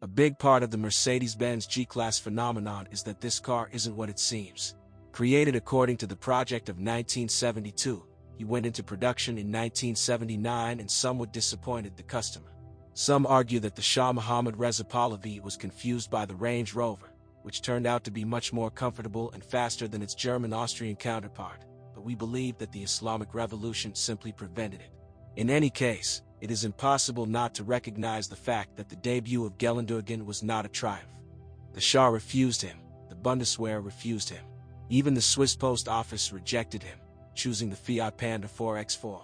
A big part of the Mercedes-Benz G-Class phenomenon is that this car isn't what it seems. Created according to the project of 1972, he went into production in 1979 and somewhat disappointed the customer. Some argue that the Shah Mohammad Reza Pahlavi was confused by the Range Rover, which turned out to be much more comfortable and faster than its German-Austrian counterpart, but we believe that the Islamic Revolution simply prevented it. In any case, it is impossible not to recognize the fact that the debut of Geländewagen was not a triumph. The Shah refused him, the Bundeswehr refused him. Even the Swiss Post Office rejected him, choosing the Fiat Panda 4X4.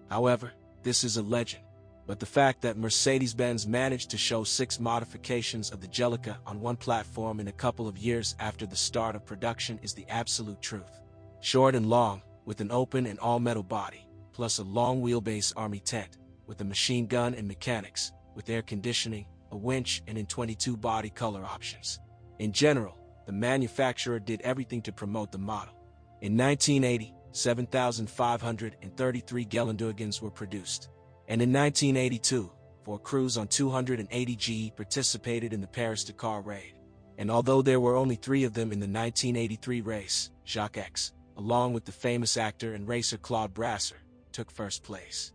However, this is a legend. But the fact that Mercedes-Benz managed to show 6 modifications of the G-Klasse on one platform in a couple of years after the start of production is the absolute truth. Short and long, with an open and all-metal body, plus a long wheelbase army tent, with a machine gun and mechanics, with air conditioning, a winch, and in 22 body color options. In general, the manufacturer did everything to promote the model. In 1980, 7,533 Geländewagens were produced. And in 1982, 4 crews on 280G participated in the Paris-Dakar raid. And although there were only 3 of them in the 1983 race, Jacques X, along with the famous actor and racer Claude Brasseur, took first place.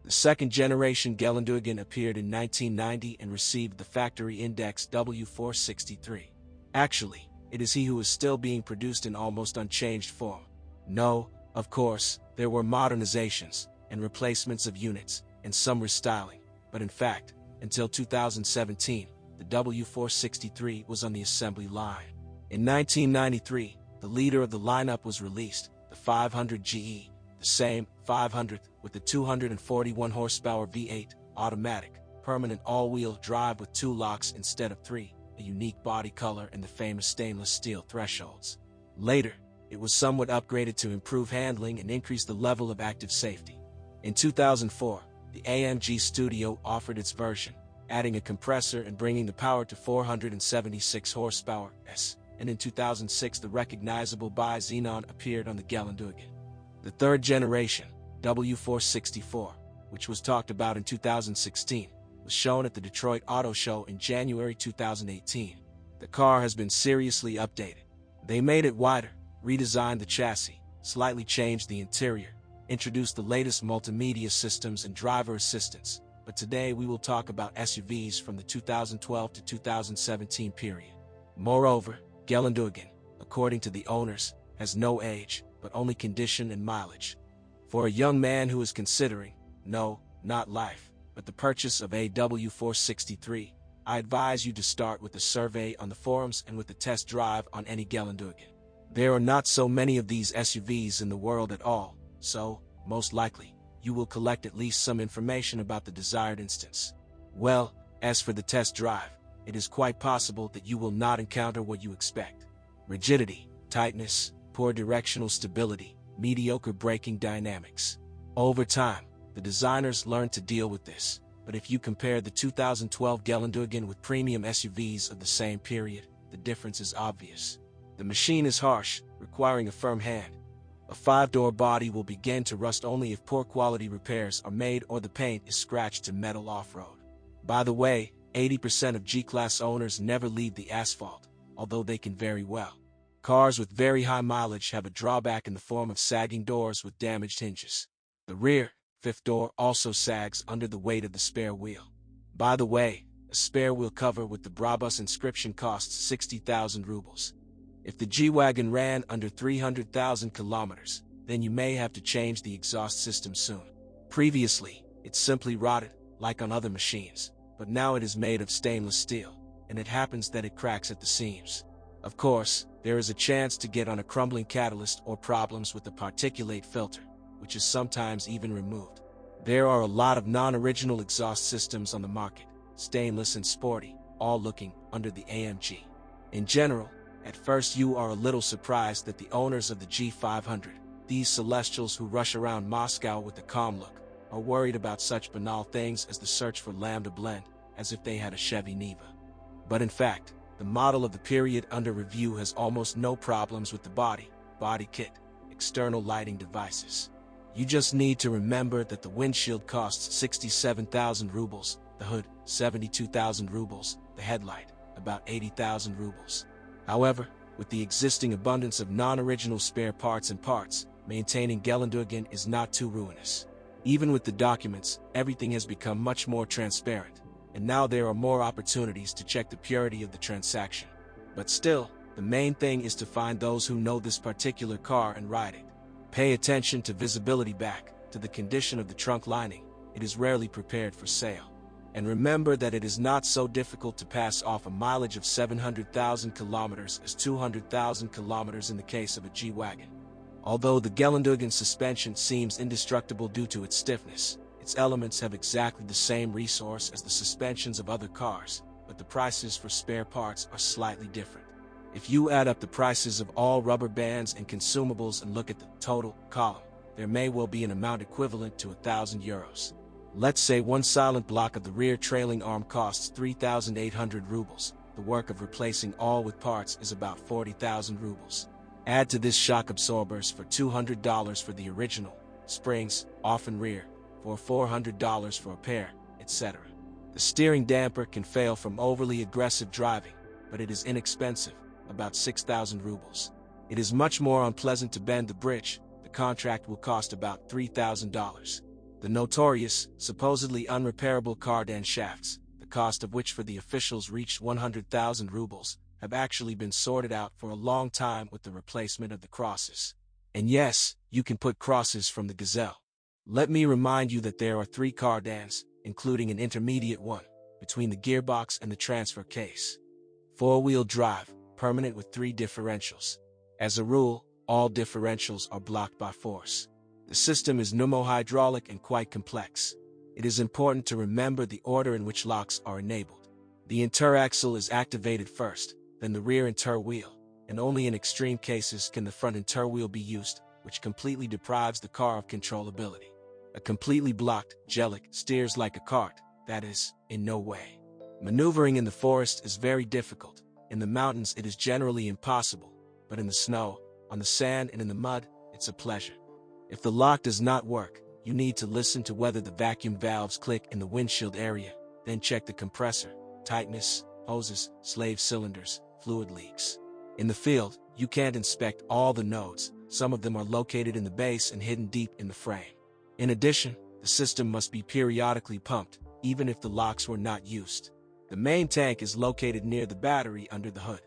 The second-generation Geländewagen appeared in 1990 and received the factory index Br.463. Actually, it is he who is still being produced in almost unchanged form. No, of course, there were modernizations and replacements of units, and some restyling, but in fact, until 2017, the Br.463 was on the assembly line. In 1993, the leader of the lineup was released, the 500GE, the same 500 with the 241 horsepower V8, automatic, permanent all-wheel drive with 2 locks instead of 3, a unique body color and the famous stainless steel thresholds. Later, it was somewhat upgraded to improve handling and increase the level of active safety. In 2004, the AMG Studio offered its version, adding a compressor and bringing the power to 476 horsepower, and in 2006 the recognizable bi-xenon appeared on the Geländewagen. The third generation, Br.464, which was talked about in 2016, was shown at the Detroit Auto Show in January 2018. The car has been seriously updated. They made it wider, redesigned the chassis, slightly changed the interior, introduced the latest multimedia systems and driver assistance, but today we will talk about SUVs from the 2012 to 2017 period. Moreover, Geländewagen, according to the owners, has no age, but only condition and mileage. For a young man who is considering, no, not life, but the purchase of a Br.463, I advise you to start with a survey on the forums and with a test drive on any Geländewagen. There are not so many of these SUVs in the world at all, so, most likely, you will collect at least some information about the desired instance. Well, as for the test drive, it is quite possible that you will not encounter what you expect. Rigidity, tightness, poor directional stability, mediocre braking dynamics. Over time, the designers learned to deal with this, but if you compare the 2012 Geländewagen with premium SUVs of the same period, the difference is obvious. The machine is harsh, requiring a firm hand. A 5-door body will begin to rust only if poor quality repairs are made or the paint is scratched to metal off-road. By the way, 80% of G-Class owners never leave the asphalt, although they can very well. Cars with very high mileage have a drawback in the form of sagging doors with damaged hinges. The rear, 5th door also sags under the weight of the spare wheel. By the way, a spare wheel cover with the Brabus inscription costs 60,000 rubles. If the G-Wagon ran under 300,000 kilometers, then you may have to change the exhaust system soon. Previously, it simply rotted, like on other machines, but now it is made of stainless steel, and it happens that it cracks at the seams. Of course, there is a chance to get on a crumbling catalyst or problems with the particulate filter, which is sometimes even removed. There are a lot of non-original exhaust systems on the market, stainless and sporty, all looking under the AMG. In general, at first you are a little surprised that the owners of the G500, these celestials who rush around Moscow with a calm look, are worried about such banal things as the search for lambda blend, as if they had a Chevy Neva. But in fact, the model of the period under review has almost no problems with the body kit, external lighting devices. You just need to remember that the windshield costs 67,000 rubles, the hood, 72,000 rubles, the headlight, about 80,000 rubles. However, with the existing abundance of non-original spare parts and parts, maintaining Geländewagen is not too ruinous. Even with the documents, everything has become much more transparent, and now there are more opportunities to check the purity of the transaction. But still, the main thing is to find those who know this particular car and ride it. Pay attention to visibility back, to the condition of the trunk lining. It is rarely prepared for sale. And remember that it is not so difficult to pass off a mileage of 700,000 kilometers as 200,000 kilometers in the case of a G-Wagon. Although the Geländewagen suspension seems indestructible due to its stiffness, its elements have exactly the same resource as the suspensions of other cars, but the prices for spare parts are slightly different. If you add up the prices of all rubber bands and consumables and look at the total column, there may well be an amount equivalent to 1,000 euros. Let's say one silent block of the rear trailing arm costs 3,800 rubles. The work of replacing all with parts is about 40,000 rubles. Add to this shock absorbers for $200 for the original, springs, off and rear, for $400 for a pair, etc. The steering damper can fail from overly aggressive driving, but it is inexpensive, about 6,000 rubles. It is much more unpleasant to bend the bridge. The contract will cost about $3,000. The notorious, supposedly unrepairable cardan shafts, the cost of which for the officials reached 100,000 rubles, have actually been sorted out for a long time with the replacement of the crosses. And yes, you can put crosses from the Gazelle. Let me remind you that there are 3 cardans, including an intermediate one, between the gearbox and the transfer case. 4-wheel drive, permanent with 3 differentials. As a rule, all differentials are blocked by force. The system is pneumo-hydraulic and quite complex. It is important to remember the order in which locks are enabled. The interaxle is activated first, then the rear interwheel, and only in extreme cases can the front interwheel be used, which completely deprives the car of controllability. A completely blocked Gelic steers like a cart, that is, in no way. Maneuvering in the forest is very difficult. In the mountains it is generally impossible, but in the snow, on the sand and in the mud, it's a pleasure. If the lock does not work, you need to listen to whether the vacuum valves click in the windshield area, then check the compressor, tightness, hoses, slave cylinders, fluid leaks. In the field, you can't inspect all the nodes. Some of them are located in the base and hidden deep in the frame. In addition, the system must be periodically pumped, even if the locks were not used. The main tank is located near the battery under the hood.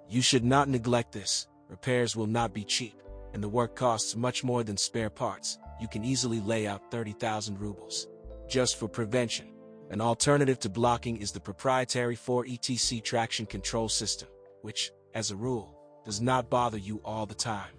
You should not neglect this. Repairs will not be cheap, and the work costs much more than spare parts. You can easily lay out 30,000 rubles. Just for prevention. An alternative to blocking is the proprietary 4ETC traction control system, which, as a rule, does not bother you all the time.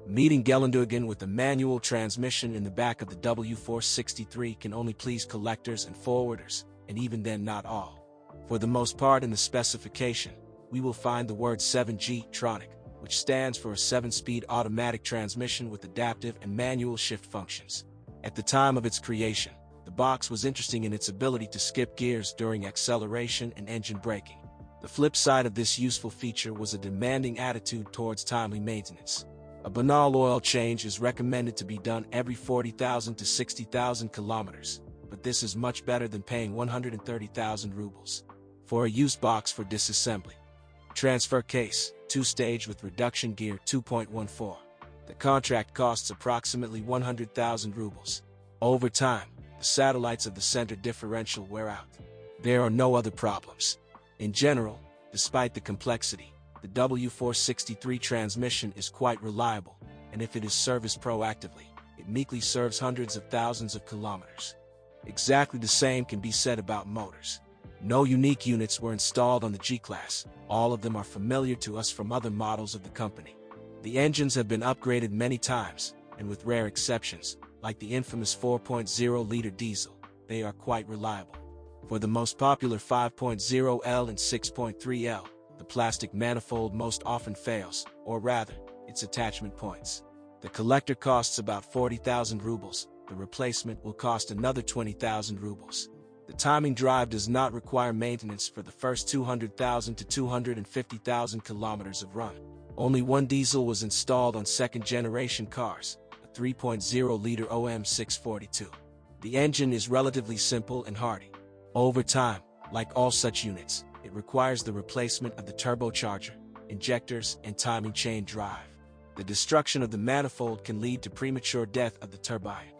Meeting Geländewagen with a manual transmission in the back of the Br.463 can only please collectors and forwarders, and even then not all. For the most part in the specification, we will find the word 7G Tronic, which stands for a 7-speed automatic transmission with adaptive and manual shift functions. At the time of its creation, the box was interesting in its ability to skip gears during acceleration and engine braking. The flip side of this useful feature was a demanding attitude towards timely maintenance. A banal oil change is recommended to be done every 40,000 to 60,000 kilometers, but this is much better than paying 130,000 rubles for a used box for disassembly. Transfer case, 2-stage with reduction gear 2.14. The contract costs approximately 100,000 rubles. Over time, the satellites of the center differential wear out. There are no other problems. In general, despite the complexity, the Br.463 transmission is quite reliable, and if it is serviced proactively, it meekly serves hundreds of thousands of kilometers. Exactly the same can be said about motors. No unique units were installed on the G-Class. All of them are familiar to us from other models of the company. The engines have been upgraded many times, and with rare exceptions, like the infamous 4.0-liter diesel, they are quite reliable. For the most popular 5.0L and 6.3L, the plastic manifold most often fails, or rather, its attachment points. The collector costs about 40,000 rubles. The replacement will cost another 20,000 rubles. The timing drive does not require maintenance for the first 200,000 to 250,000 kilometers of run. Only one diesel was installed on second-generation cars, a 3.0-liter OM642. The engine is relatively simple and hardy. Over time, like all such units, it requires the replacement of the turbocharger, injectors, and timing chain drive. The destruction of the manifold can lead to premature death of the turbine.